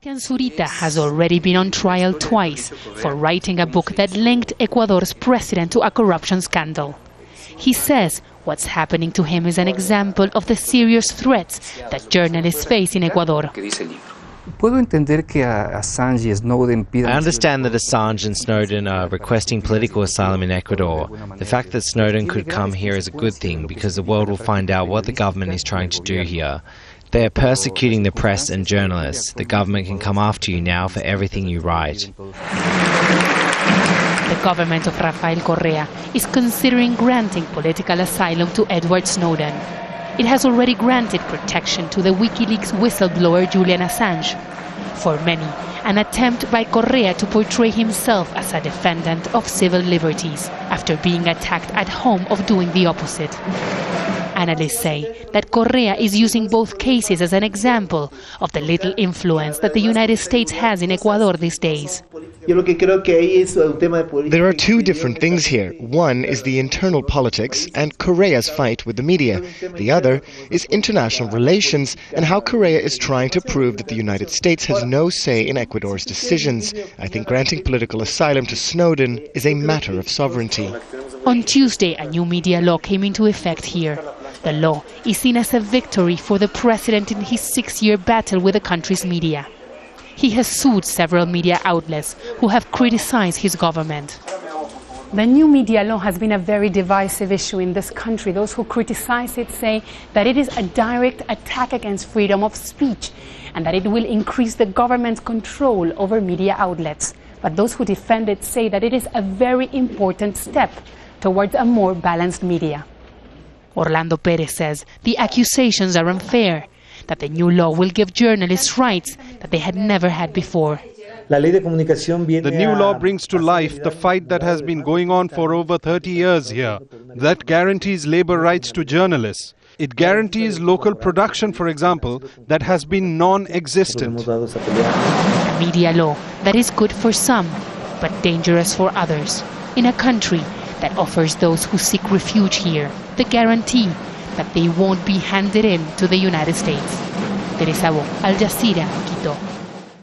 Cristian Zurita has already been on trial twice for writing a book that linked Ecuador's president to a corruption scandal. He says what's happening to him is an example of the serious threats that journalists face in Ecuador. I understand that Assange and Snowden are requesting political asylum in Ecuador. The fact that Snowden could come here is a good thing because the world will find out what the government is trying to do here. They are persecuting the press and journalists. The government can come after you now for everything you write. The government of Rafael Correa is considering granting political asylum to Edward Snowden. It has already granted protection to the WikiLeaks whistleblower Julian Assange. For many, an attempt by Correa to portray himself as a defendant of civil liberties after being attacked at home of doing the opposite. Analysts say that Correa is using both cases as an example of the little influence that the United States has in Ecuador these days. There are two different things here. One is the internal politics and Correa's fight with the media. The other is international relations and how Correa is trying to prove that the United States has no say in Ecuador's decisions. I think granting political asylum to Snowden is a matter of sovereignty. On Tuesday, a new media law came into effect here. The law is seen as a victory for the president in his 6-year battle with the country's media. He has sued several media outlets who have criticized his government. The new media law has been a very divisive issue in this country. Those who criticize it say that it is a direct attack against freedom of speech and that it will increase the government's control over media outlets. But those who defend it say that it is a very important step towards a more balanced media. Orlando Perez says the accusations are unfair, that the new law will give journalists rights that they had never had before. The new law brings to life the fight that has been going on for over 30 years here. That guarantees labor rights to journalists. It guarantees local production, for example, that has been non-existent. A media law that is good for some, but dangerous for others, in a country that offers those who seek refuge here the guarantee that they won't be handed in to the United States. Teresa Bo, Al Jazeera, Quito.